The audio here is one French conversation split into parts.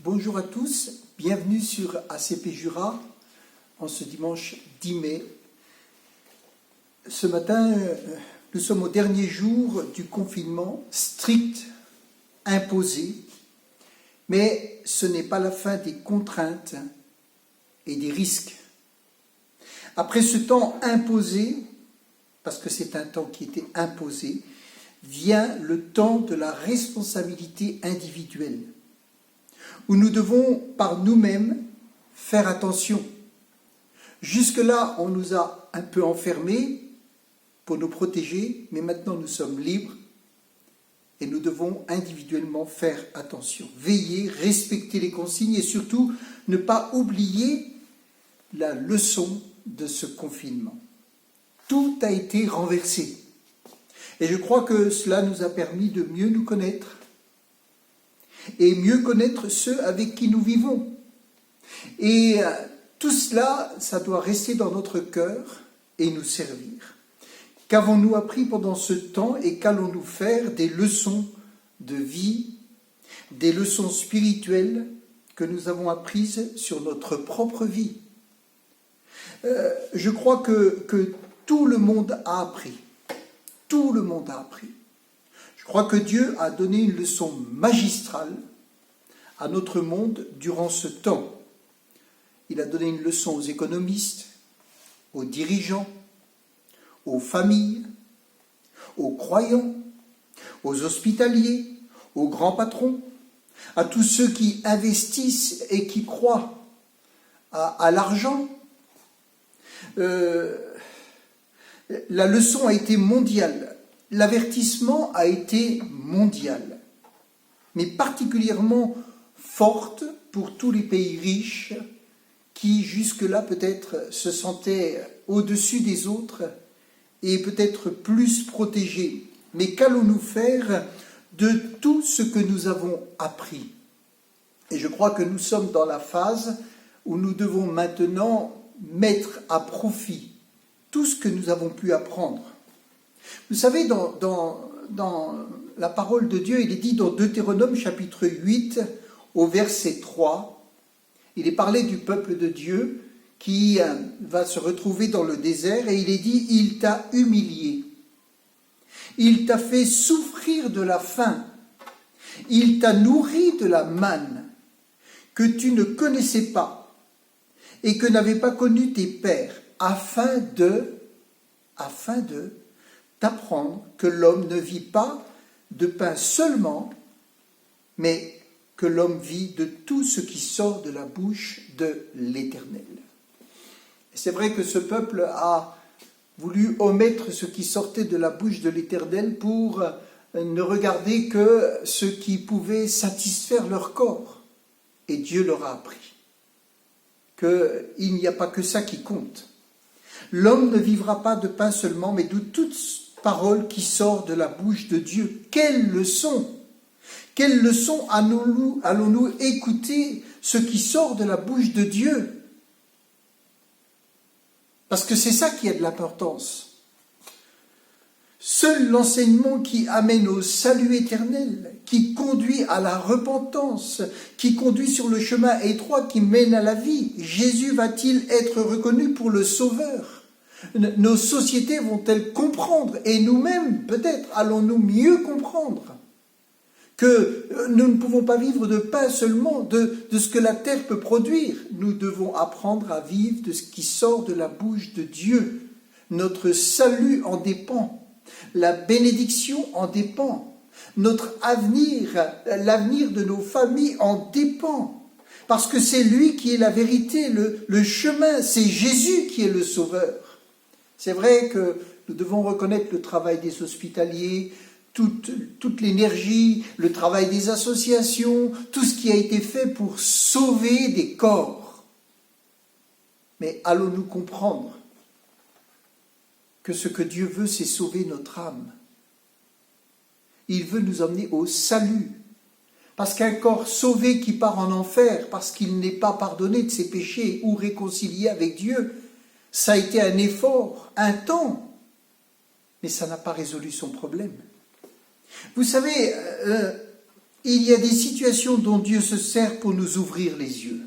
Bonjour à tous, bienvenue sur ACP Jura en ce dimanche 10 mai. Ce matin, nous sommes au dernier jour du confinement strict, imposé, mais ce n'est pas la fin des contraintes et des risques. Après ce temps imposé, parce que c'est un temps qui était imposé, vient le temps de la responsabilité individuelle, où nous devons par nous-mêmes faire attention. Jusque-là, on nous a un peu enfermés pour nous protéger, mais maintenant nous sommes libres et nous devons individuellement faire attention, veiller, respecter les consignes et surtout ne pas oublier la leçon de ce confinement. Tout a été renversé. Et je crois que cela nous a permis de mieux nous connaître et mieux connaître ceux avec qui nous vivons. Et tout cela, ça doit rester dans notre cœur et nous servir. Qu'avons-nous appris pendant ce temps et qu'allons-nous faire des leçons de vie, des leçons spirituelles que nous avons apprises sur notre propre vie? Je crois que tout le monde a appris. Tout le monde a appris. Je crois que Dieu a donné une leçon magistrale à notre monde durant ce temps. Il a donné une leçon aux économistes, aux dirigeants, aux familles, aux croyants, aux hospitaliers, aux grands patrons, à tous ceux qui investissent et qui croient à l'argent. La leçon a été mondiale, l'avertissement a été mondial, mais particulièrement forte pour tous les pays riches qui jusque-là peut-être se sentaient au-dessus des autres et peut-être plus protégés. Mais qu'allons-nous faire de tout ce que nous avons appris? Et je crois que nous sommes dans la phase où nous devons maintenant mettre à profit tout ce que nous avons pu apprendre. Vous savez, dans la parole de Dieu, il est dit dans Deutéronome chapitre 8, au verset 3, il est parlé du peuple de Dieu qui va se retrouver dans le désert et il est dit « Il t'a humilié, il t'a fait souffrir de la faim, il t'a nourri de la manne que tu ne connaissais pas et que n'avaient pas connu tes pères, afin de t'apprendre que l'homme ne vit pas de pain seulement, mais que l'homme vit de tout ce qui sort de la bouche de l'Éternel. » Et c'est vrai que ce peuple a voulu omettre ce qui sortait de la bouche de l'Éternel pour ne regarder que ce qui pouvait satisfaire leur corps. Et Dieu leur a appris qu'il n'y a pas que ça qui compte. L'homme ne vivra pas de pain seulement, mais de toute parole qui sort de la bouche de Dieu. Quelle leçon! Quelle leçon allons-nous écouter ce qui sort de la bouche de Dieu? Parce que c'est ça qui a de l'importance. Seul l'enseignement qui amène au salut éternel, qui conduit à la repentance, qui conduit sur le chemin étroit qui mène à la vie. Jésus va-t-il être reconnu pour le Sauveur? Nos sociétés vont-elles comprendre? Et nous-mêmes, peut-être, allons-nous mieux comprendre que nous ne pouvons pas vivre de pain seulement, de ce que la terre peut produire. Nous devons apprendre à vivre de ce qui sort de la bouche de Dieu. Notre salut en dépend. La bénédiction en dépend. Notre avenir, l'avenir de nos familles en dépend. Parce que c'est lui qui est la vérité, le chemin. C'est Jésus qui est le Sauveur. C'est vrai que nous devons reconnaître le travail des hospitaliers, toute l'énergie, le travail des associations, tout ce qui a été fait pour sauver des corps. Mais allons-nous comprendre que ce que Dieu veut, c'est sauver notre âme? Il veut nous emmener au salut. Parce qu'un corps sauvé qui part en enfer, parce qu'il n'est pas pardonné de ses péchés ou réconcilié avec Dieu, ça a été un effort, un temps, mais ça n'a pas résolu son problème. Vous savez, il y a des situations dont Dieu se sert pour nous ouvrir les yeux.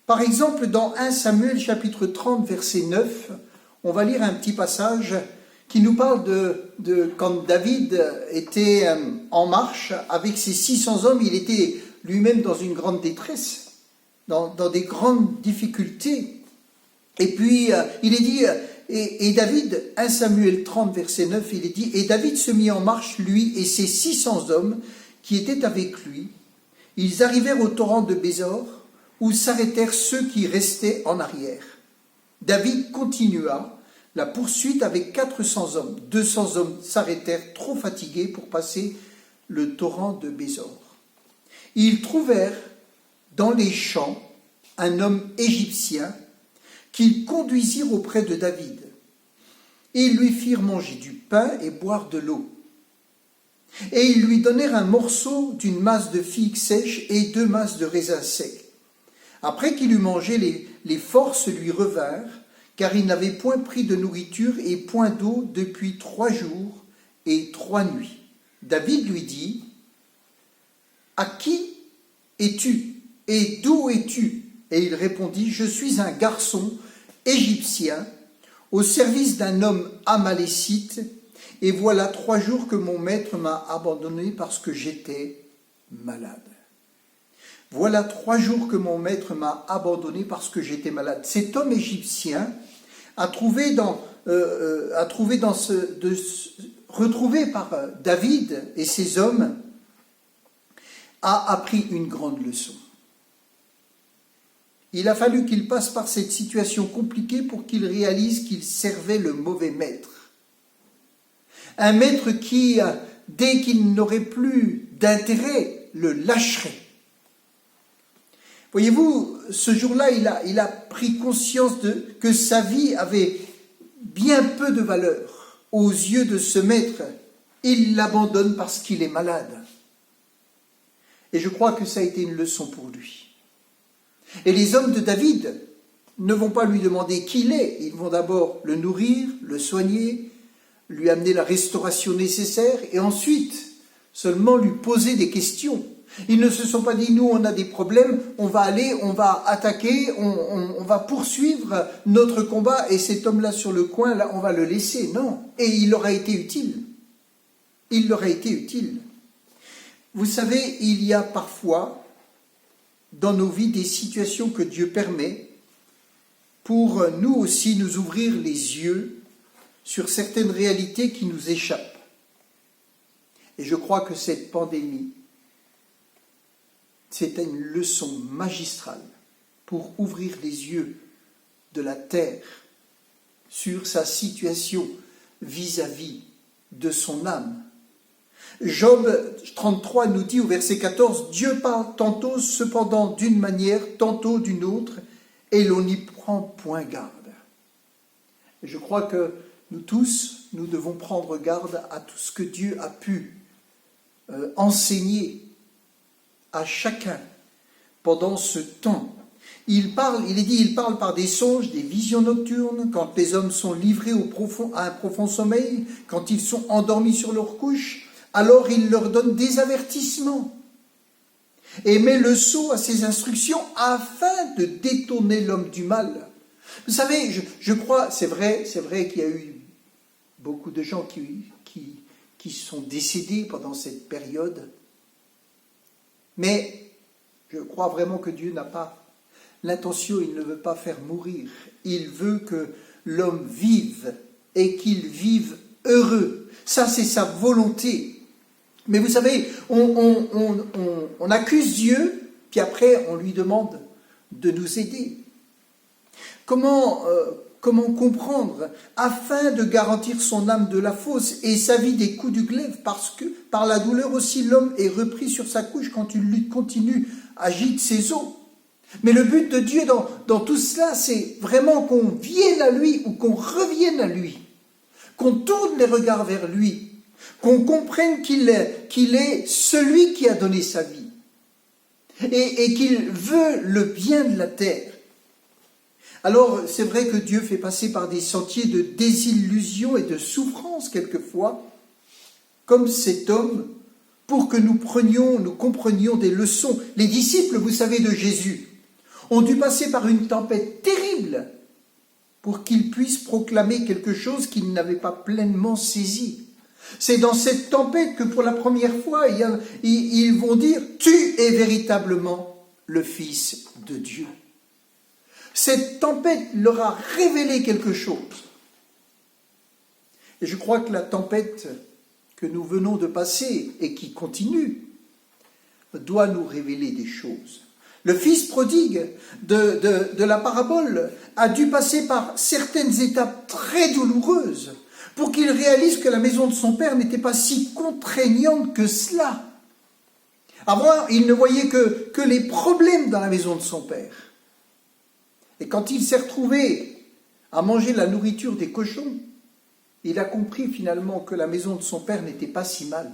Par exemple, dans 1 Samuel chapitre 30, verset 9, on va lire un petit passage qui nous parle de quand David était en marche avec ses 600 hommes, il était lui-même dans une grande détresse, dans des grandes difficultés. Et puis, il est dit, et David, 1 Samuel 30, verset 9, il est dit, « Et David se mit en marche, lui et ses 600 hommes qui étaient avec lui. Ils arrivèrent au torrent de Bésor, où s'arrêtèrent ceux qui restaient en arrière. David continua la poursuite avec 400 hommes. 200 hommes s'arrêtèrent, trop fatigués pour passer le torrent de Bésor. Ils trouvèrent dans les champs un homme égyptien qu'ils conduisirent auprès de David. Ils lui firent manger du pain et boire de l'eau. Et ils lui donnèrent un morceau d'une masse de figues sèches et 2 masses de raisins secs. Après qu'il eut mangé, les forces lui revinrent, car il n'avait point pris de nourriture et point d'eau depuis 3 jours et 3 nuits. David lui dit, « À qui es-tu et d'où es-tu » Et il répondit, « Je suis un garçon égyptien au service d'un homme amalécite, et voilà 3 jours que mon maître m'a abandonné parce que j'étais malade. » Voilà 3 jours que mon maître m'a abandonné parce que j'étais malade. Cet homme égyptien retrouvé par David et ses hommes, a appris une grande leçon. Il a fallu qu'il passe par cette situation compliquée pour qu'il réalise qu'il servait le mauvais maître. Un maître qui, dès qu'il n'aurait plus d'intérêt, le lâcherait. Voyez-vous, ce jour-là, il a pris conscience que sa vie avait bien peu de valeur aux yeux de ce maître. Il l'abandonne parce qu'il est malade. Et je crois que ça a été une leçon pour lui. Et les hommes de David ne vont pas lui demander qui il est. Ils vont d'abord le nourrir, le soigner, lui amener la restauration nécessaire et ensuite seulement lui poser des questions. Ils ne se sont pas dit, nous on a des problèmes, on va aller, on va attaquer, on va poursuivre notre combat et cet homme-là sur le coin, là, on va le laisser. Non, et il leur a été utile. Il leur a été utile. Vous savez, il y a parfois dans nos vies des situations que Dieu permet pour nous aussi nous ouvrir les yeux sur certaines réalités qui nous échappent. Et je crois que cette pandémie, c'était une leçon magistrale pour ouvrir les yeux de la terre sur sa situation vis-à-vis de son âme. Job 33 nous dit au verset 14, « Dieu parle tantôt cependant d'une manière, tantôt d'une autre, et l'on n'y prend point garde. » Et je crois que nous tous, nous devons prendre garde à tout ce que Dieu a pu enseigner à chacun pendant ce temps. Il parle par des songes, des visions nocturnes, quand les hommes sont livrés à un profond sommeil, quand ils sont endormis sur leur couche, alors il leur donne des avertissements et met le sceau à ses instructions afin de détourner l'homme du mal. Vous savez, je crois, c'est vrai qu'il y a eu beaucoup de gens qui sont décédés pendant cette période, mais je crois vraiment que Dieu n'a pas l'intention, il ne veut pas faire mourir. Il veut que l'homme vive et qu'il vive heureux. Ça, c'est sa volonté. Mais vous savez, on accuse Dieu, puis après on lui demande de nous aider. Comment comprendre afin de garantir son âme de la fosse et sa vie des coups du glaive, parce que par la douleur aussi l'homme est repris sur sa couche quand une lutte continue agite ses os. Mais le but de Dieu dans tout cela, c'est vraiment qu'on vienne à lui ou qu'on revienne à lui, qu'on tourne les regards vers lui, qu'on comprenne qu'il est celui qui a donné sa vie et qu'il veut le bien de la terre. Alors, c'est vrai que Dieu fait passer par des sentiers de désillusion et de souffrance quelquefois, comme cet homme pour que nous comprenions des leçons. Les disciples, vous savez, de Jésus, ont dû passer par une tempête terrible pour qu'ils puissent proclamer quelque chose qu'ils n'avaient pas pleinement saisi. C'est dans cette tempête que pour la première fois, ils vont dire « Tu es véritablement le Fils de Dieu ». Cette tempête leur a révélé quelque chose. Et je crois que la tempête que nous venons de passer et qui continue doit nous révéler des choses. Le fils prodigue de la parabole a dû passer par certaines étapes très douloureuses pour qu'il réalise que la maison de son père n'était pas si contraignante que cela. Avant, il ne voyait que les problèmes dans la maison de son père. Et quand il s'est retrouvé à manger la nourriture des cochons, il a compris finalement que la maison de son père n'était pas si mal.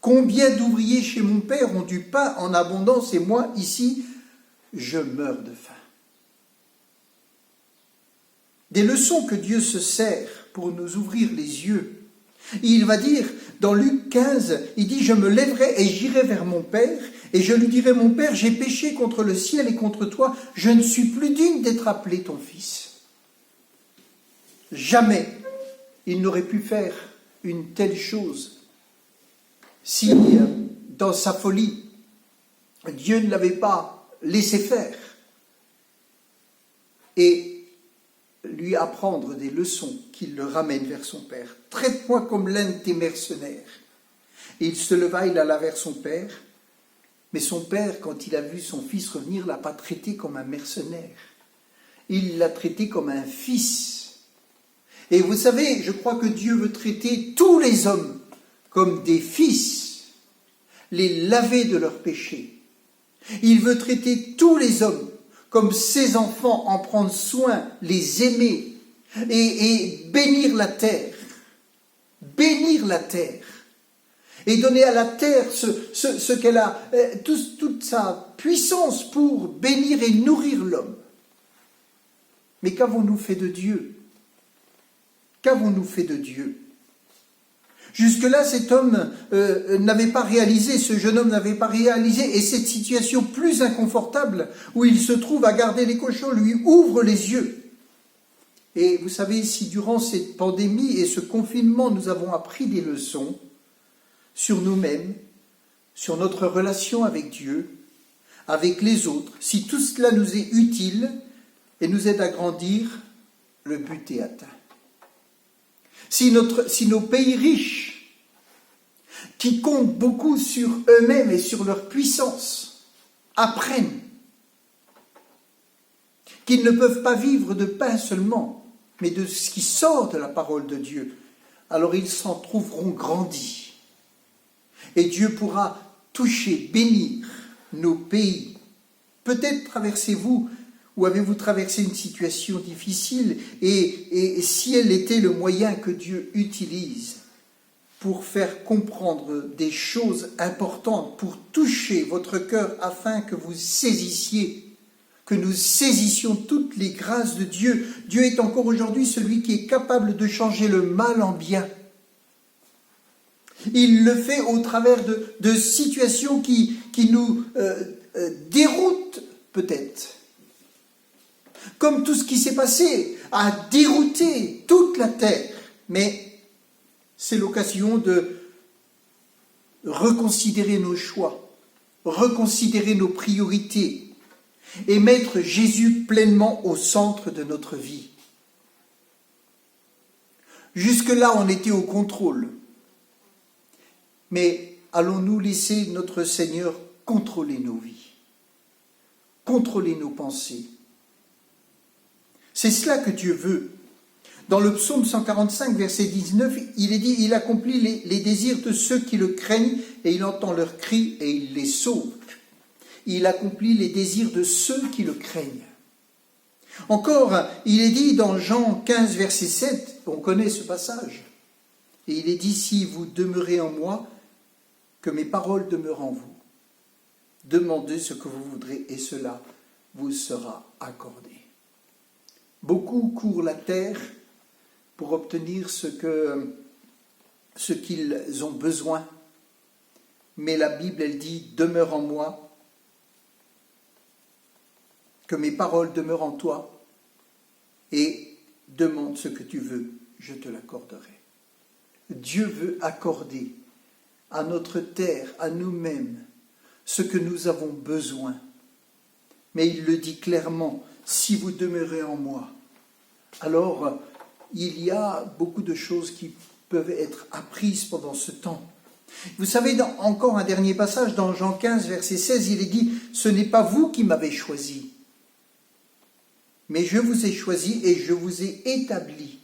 Combien d'ouvriers chez mon père ont du pain en abondance et moi, ici, je meurs de faim. Des leçons que Dieu se sert pour nous ouvrir les yeux. Il va dire, dans Luc 15, il dit « Je me lèverai et j'irai vers mon père, et je lui dirai, mon père, j'ai péché contre le ciel et contre toi, je ne suis plus digne d'être appelé ton fils. » Jamais il n'aurait pu faire une telle chose si, dans sa folie, Dieu ne l'avait pas laissé faire et lui apprendre des leçons qui le ramènent vers son père. « Traite-moi comme l'un de tes mercenaires. » Et il se leva, il alla vers son père, mais son père, quand il a vu son fils revenir, ne l'a pas traité comme un mercenaire. Il l'a traité comme un fils. Et vous savez, je crois que Dieu veut traiter tous les hommes comme des fils, les laver de leurs péchés. Il veut traiter tous les hommes comme ses enfants, en prendre soin, les aimer et bénir la terre. Bénir la terre. Et donner à la terre ce qu'elle a, toute sa puissance pour bénir et nourrir l'homme. Mais qu'avons-nous fait de Dieu ? Qu'avons-nous fait de Dieu ? Jusque-là, cet homme n'avait pas réalisé, ce jeune homme n'avait pas réalisé, et cette situation plus inconfortable où il se trouve à garder les cochons lui ouvre les yeux. Et vous savez, si durant cette pandémie et ce confinement, nous avons appris des leçons sur nous-mêmes, sur notre relation avec Dieu, avec les autres, si tout cela nous est utile et nous aide à grandir, le but est atteint. Si nos pays riches, qui comptent beaucoup sur eux-mêmes et sur leur puissance, apprennent qu'ils ne peuvent pas vivre de pain seulement, mais de ce qui sort de la parole de Dieu, alors ils s'en trouveront grandis. Et Dieu pourra toucher, bénir nos pays. Peut-être traversez-vous ou avez-vous traversé une situation difficile et si elle était le moyen que Dieu utilise pour faire comprendre des choses importantes, pour toucher votre cœur afin que vous saisissiez, que nous saisissions toutes les grâces de Dieu. Dieu est encore aujourd'hui celui qui est capable de changer le mal en bien. Il le fait au travers de situations qui nous déroutent peut-être. Comme tout ce qui s'est passé a dérouté toute la terre. Mais c'est l'occasion de reconsidérer nos choix, reconsidérer nos priorités et mettre Jésus pleinement au centre de notre vie. Jusque-là, on était au contrôle. Mais allons-nous laisser notre Seigneur contrôler nos vies, contrôler nos pensées? C'est cela que Dieu veut. Dans le psaume 145, verset 19, il est dit « Il accomplit les désirs de ceux qui le craignent et il entend leurs cris et il les sauve. » Il accomplit les désirs de ceux qui le craignent. Encore, il est dit dans Jean 15, verset 7, on connaît ce passage, et il est dit « Si vous demeurez en moi, que mes paroles demeurent en vous. Demandez ce que vous voudrez et cela vous sera accordé. » Beaucoup courent la terre pour obtenir ce ce qu'ils ont besoin. Mais la Bible, elle dit, demeure en moi, que mes paroles demeurent en toi, et demande ce que tu veux, je te l'accorderai. Dieu veut accorder à notre terre, à nous-mêmes, ce que nous avons besoin. Mais il le dit clairement, si vous demeurez en moi. Alors, il y a beaucoup de choses qui peuvent être apprises pendant ce temps. Vous savez, encore un dernier passage, dans Jean 15, verset 16, il est dit, « Ce n'est pas vous qui m'avez choisi, mais je vous ai choisi et je vous ai établi. »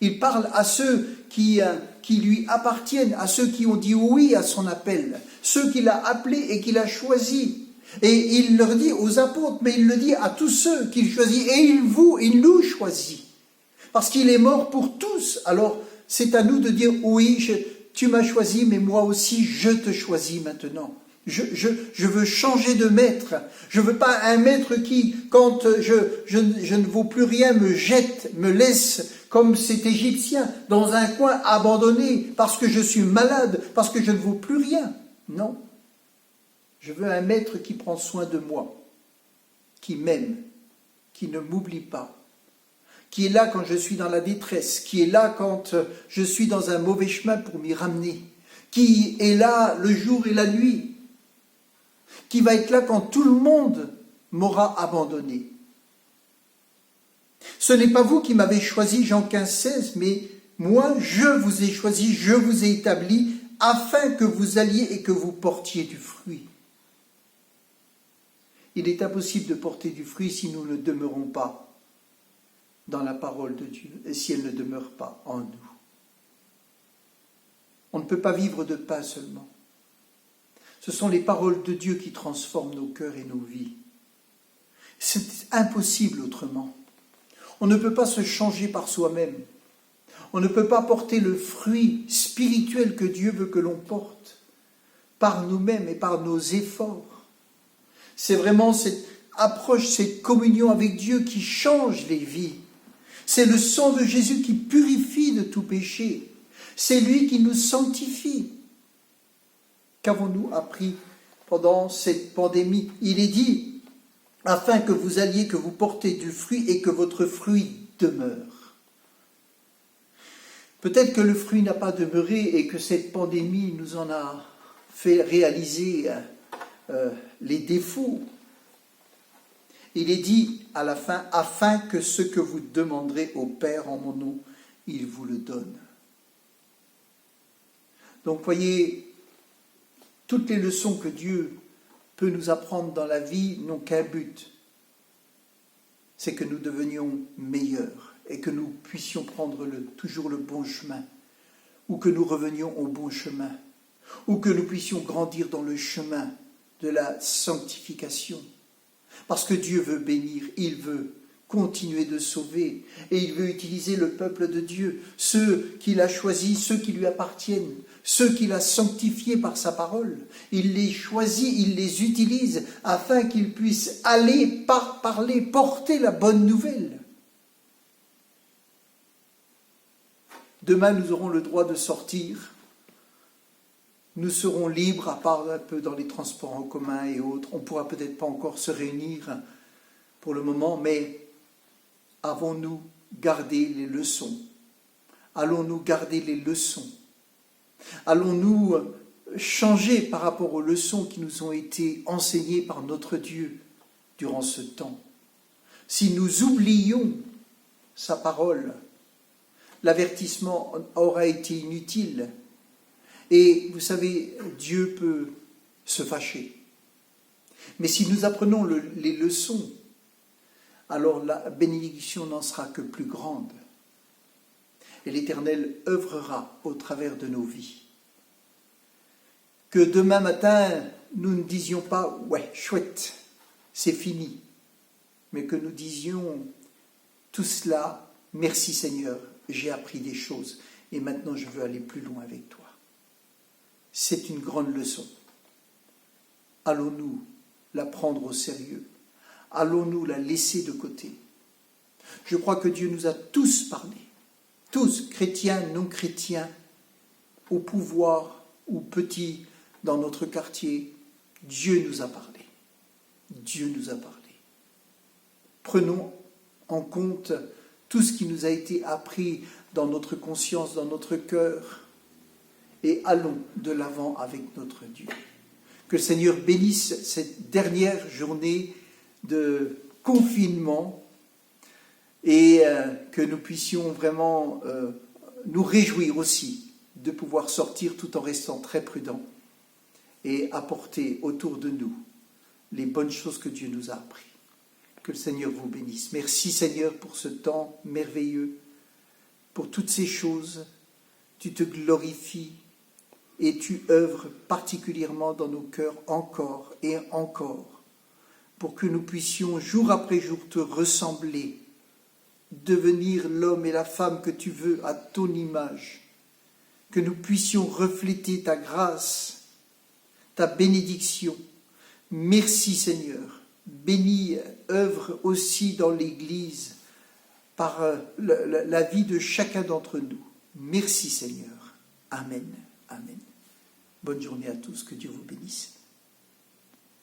Il parle à ceux qui lui appartiennent, à ceux qui ont dit oui à son appel, ceux qu'il a appelés et qu'il a choisis. Et il leur dit aux apôtres, mais il le dit à tous ceux qu'il choisit, et il nous choisit. Parce qu'il est mort pour tous. Alors, c'est à nous de dire, oui, tu m'as choisi, mais moi aussi, je te choisis maintenant. Je veux changer de maître. Je ne veux pas un maître qui, quand je ne vaux plus rien, me jette, me laisse comme cet Égyptien dans un coin abandonné parce que je suis malade, parce que je ne vaux plus rien. Non. Je veux un maître qui prend soin de moi, qui m'aime, qui ne m'oublie pas, qui est là quand je suis dans la détresse, qui est là quand je suis dans un mauvais chemin pour m'y ramener, qui est là le jour et la nuit, qui va être là quand tout le monde m'aura abandonné. Ce n'est pas vous qui m'avez choisi, Jean 15, 16, mais moi, je vous ai choisi, je vous ai établi, afin que vous alliez et que vous portiez du fruit. Il est impossible de porter du fruit si nous ne demeurons pas dans la parole de Dieu et si elle ne demeure pas en nous. On ne peut pas vivre de pain seulement. Ce sont les paroles de Dieu qui transforment nos cœurs et nos vies. C'est impossible autrement. On ne peut pas se changer par soi-même. On ne peut pas porter le fruit spirituel que Dieu veut que l'on porte par nous-mêmes et par nos efforts. C'est vraiment cette approche, cette communion avec Dieu qui change les vies. C'est le sang de Jésus qui purifie de tout péché. C'est lui qui nous sanctifie. Qu'avons-nous appris pendant cette pandémie? Il est dit, afin que vous alliez, que vous portez du fruit et que votre fruit demeure. Peut-être que le fruit n'a pas demeuré et que cette pandémie nous en a fait réaliser les défauts. Il est dit à la fin, afin que ce que vous demanderez au Père en mon nom, il vous le donne. Donc voyez, toutes les leçons que Dieu peut nous apprendre dans la vie n'ont qu'un but. C'est que nous devenions meilleurs et que nous puissions prendre toujours le bon chemin, ou que nous revenions au bon chemin, ou que nous puissions grandir dans le chemin de la sanctification. Parce que Dieu veut bénir, il veut continuer de sauver, et il veut utiliser le peuple de Dieu, ceux qu'il a choisis, ceux qui lui appartiennent, ceux qu'il a sanctifiés par sa parole. Il les choisit, il les utilise afin qu'ils puissent aller parler, porter la bonne nouvelle. Demain, nous aurons le droit de sortir. Nous serons libres, à part un peu dans les transports en commun et autres. On ne pourra peut-être pas encore se réunir pour le moment, mais avons-nous gardé les leçons? Allons-nous garder les leçons? Allons-nous changer par rapport aux leçons qui nous ont été enseignées par notre Dieu durant ce temps? Si nous oublions sa parole, l'avertissement aura été inutile. Et vous savez, Dieu peut se fâcher. Mais si nous apprenons les leçons, alors la bénédiction n'en sera que plus grande. Et l'Éternel œuvrera au travers de nos vies. Que demain matin, nous ne disions pas « ouais, chouette, c'est fini », mais que nous disions tout cela « merci Seigneur, j'ai appris des choses et maintenant je veux aller plus loin avec toi ». C'est une grande leçon. Allons-nous la prendre au sérieux? Allons-nous la laisser de côté? Je crois que Dieu nous a tous parlé, tous, chrétiens, non chrétiens, au pouvoir ou petit dans notre quartier, Dieu nous a parlé. Dieu nous a parlé. Prenons en compte tout ce qui nous a été appris dans notre conscience, dans notre cœur, et allons de l'avant avec notre Dieu. Que le Seigneur bénisse cette dernière journée de confinement et que nous puissions vraiment nous réjouir aussi de pouvoir sortir tout en restant très prudents et apporter autour de nous les bonnes choses que Dieu nous a apprises. Que le Seigneur vous bénisse. Merci Seigneur pour ce temps merveilleux, pour toutes ces choses. Tu te glorifies et tu œuvres particulièrement dans nos cœurs encore et encore pour que nous puissions jour après jour te ressembler, devenir l'homme et la femme que tu veux à ton image, que nous puissions refléter ta grâce, ta bénédiction. Merci Seigneur. Bénis, œuvre aussi dans l'Église par la vie de chacun d'entre nous. Merci Seigneur. Amen. Amen. Bonne journée à tous. Que Dieu vous bénisse.